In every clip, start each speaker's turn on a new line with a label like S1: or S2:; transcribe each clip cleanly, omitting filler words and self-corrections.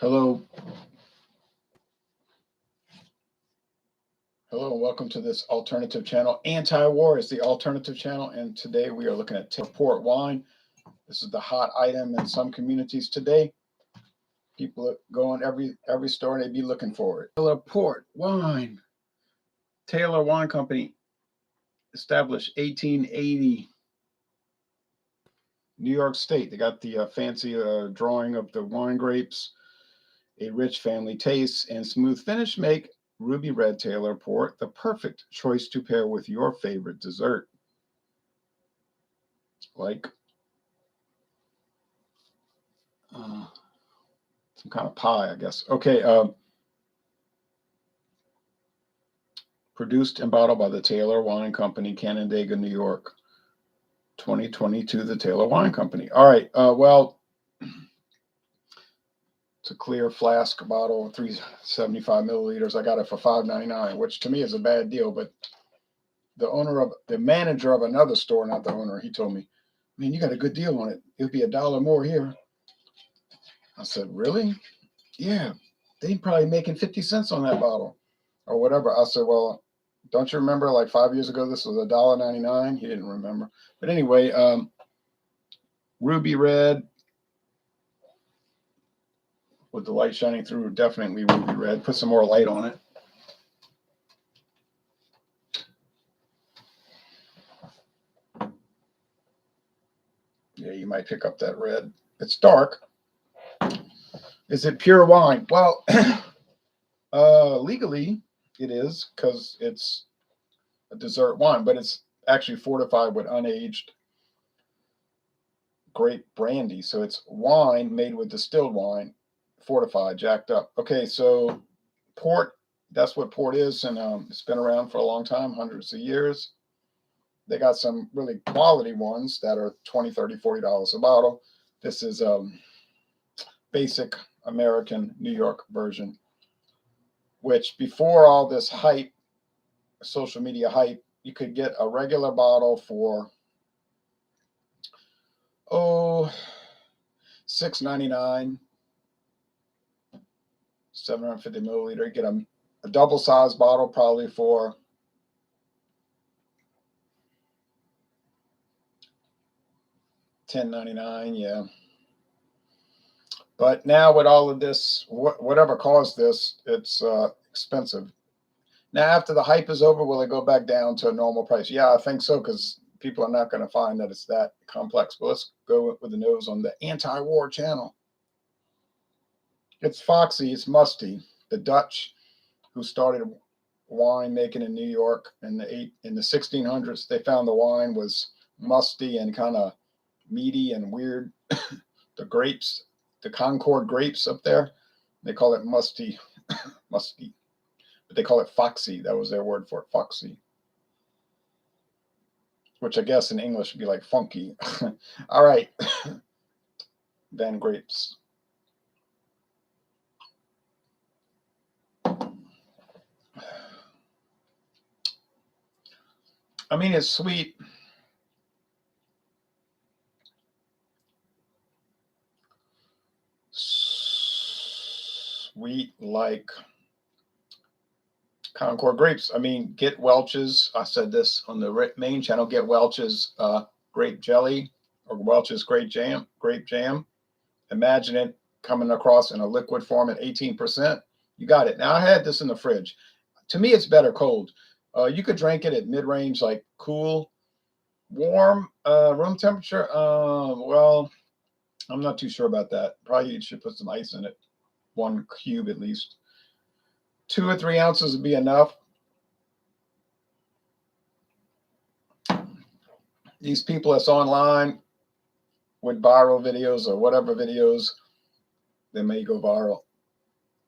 S1: Hello, hello, and welcome to this alternative channel. Anti-war is the alternative channel, and today we are looking at port wine. This is the hot item in some communities today. People go in every store and they be looking for it. Taylor Port Wine. Taylor Wine Company, established 1880. New York State. They got the fancy drawing of the wine grapes. A rich family taste and smooth finish make Ruby Red Taylor Port the perfect choice to pair with your favorite dessert, like some kind of pie, I guess. Okay, produced and bottled by the Taylor Wine Company, Canandaigua, New York, 2022. The Taylor Wine Company. All right. Well, it's a clear flask bottle, 375 milliliters. I got it for $5.99, which to me is a bad deal, but the manager of another store, not the owner, he told me, "Man, you got a good deal on it. It'll be $1 more here." I said, "Really?" "Yeah, they probably making 50 cents on that bottle or whatever." I said, "Well, don't you remember like 5 years ago this was $1.99?" He didn't remember. But anyway, ruby red with the light shining through, definitely ruby red. Put some more light on it. Yeah, you might pick up that red. It's dark. Is it pure wine? Well, legally it is because it's a dessert wine, but it's actually fortified with unaged grape brandy. So it's wine made with distilled wine, fortified, jacked up. Okay, so port, that's what port is, and it's been around for a long time, hundreds of years. They got some really quality ones that are $20, $30, $40 a bottle. This is basic American New York version, which before all this hype, social media hype, you could get a regular bottle for $6.99, 750 milliliter. You get a double size bottle probably for $10.99. Yeah. But now with all of this, whatever caused this, it's expensive. Now, after the hype is over, will it go back down to a normal price? Yeah, I think so, because people are not going to find that it's that complex. But let's go with the nose on the anti-war channel. It's foxy, it's musty. The Dutch, who started wine making in New York in the 1600s, they found the wine was musty and kind of meaty and weird. The grapes, the Concord grapes up there, they call it musty, musty, but they call it foxy. That was their word for it, foxy, which I guess in English would be like funky. All right, then grapes. I mean, it's sweet. Sweet like Concord grapes. I mean, get Welch's. I said this on the main channel. Get Welch's grape jelly or Welch's grape jam. Grape jam. Imagine it coming across in a liquid form at 18%. You got it. Now I had this in the fridge. To me, it's better cold. You could drink it at mid-range, like cool, warm, room temperature. Well, I'm not too sure about that. Probably you should put some ice in it. 1 cube at least. 2 or 3 ounces would be enough. These people that's online with viral videos or whatever videos, they may go viral.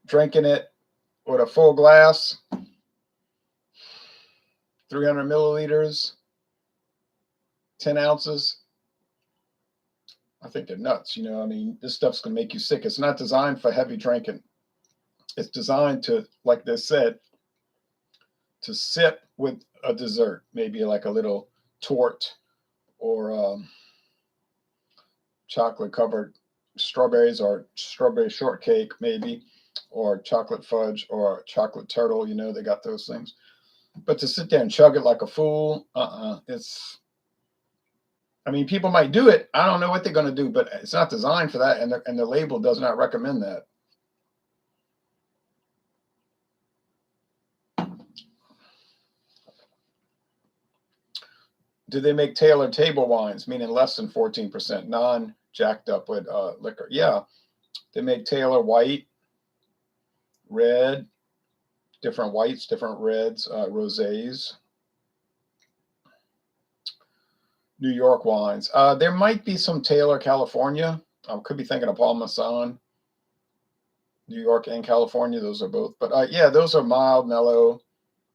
S1: Drinking it with a full glass, 300 milliliters, 10 ounces. I think they're nuts. I mean, this stuff's going to make you sick. It's not designed for heavy drinking. It's designed to, like they said, to sip with a dessert, maybe like a little torte or chocolate covered strawberries or strawberry shortcake, maybe, or chocolate fudge or chocolate turtle. You know, they got those things. But to sit there and chug it like a fool, it's. I mean, people might do it. I don't know what they're going to do, but it's not designed for that, and the label does not recommend that. Do they make tailored table wines, meaning less than 14%, non-jacked up with liquor? Yeah, they make Taylor white, red, different whites, different reds, rosés. New York wines. There might be some Taylor California. I could be thinking of Paul Masson. New York and California, those are both. But yeah, those are mild, mellow.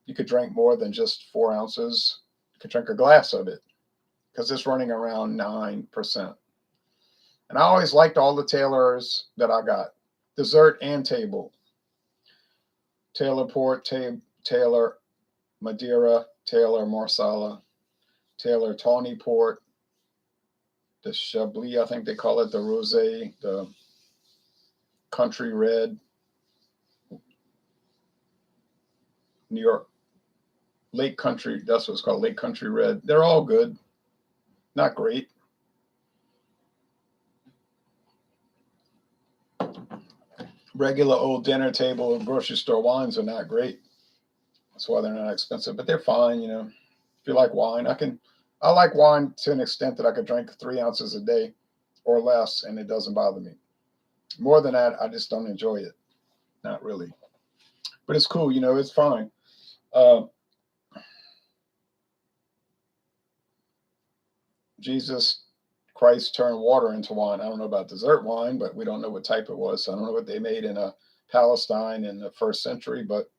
S1: You could drink more than just 4 ounces. You could drink a glass of it because it's running around 9%. And I always liked all the Taylors that I got, dessert and table. Taylor Port, Taylor Madeira, Taylor Marsala, Taylor Tawny Port, the Chablis, I think they call it, the Rosé, the Country Red, New York, Lake Country, that's what it's called, Lake Country Red. They're all good, not great. Regular old dinner table grocery store wines are not great. That's why they're not expensive, but they're fine, you know. If you like wine, I like wine to an extent that I could drink 3 ounces a day or less, and it doesn't bother me. More than that, I just don't enjoy it. Not really. But it's cool, you know, it's fine. Jesus Christ turned water into wine. I don't know about dessert wine, but we don't know what type it was. So I don't know what they made in Palestine in the 1st century, but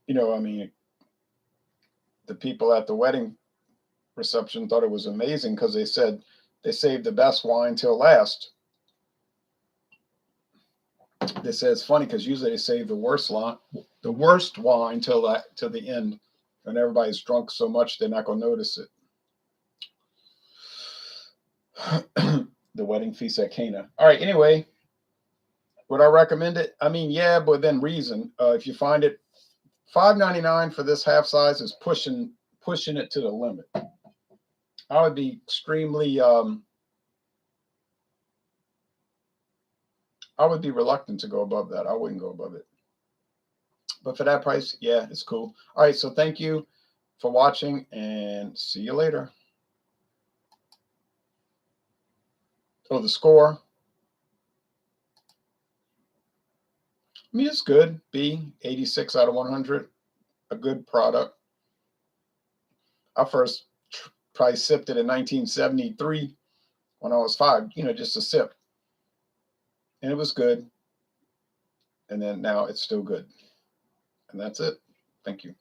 S1: you know, I mean, the people at the wedding reception thought it was amazing because they said they saved the best wine till last. They said it's funny because usually they save the worst wine till the end, and everybody's drunk so much they're not going to notice it. The wedding feast at Cana. All right. Anyway, would I recommend it? I mean, yeah, but then reason. If you find it, $5.99 for this half size is pushing it to the limit. I would be extremely. I would be reluctant to go above that. I wouldn't go above it. But for that price, yeah, it's cool. All right. So thank you for watching and see you later. Oh, the score. I mean, it's good. B, 86 out of 100. A good product. I first probably sipped it in 1973 when I was 5, you know, just a sip. And it was good. And then now it's still good. And that's it. Thank you.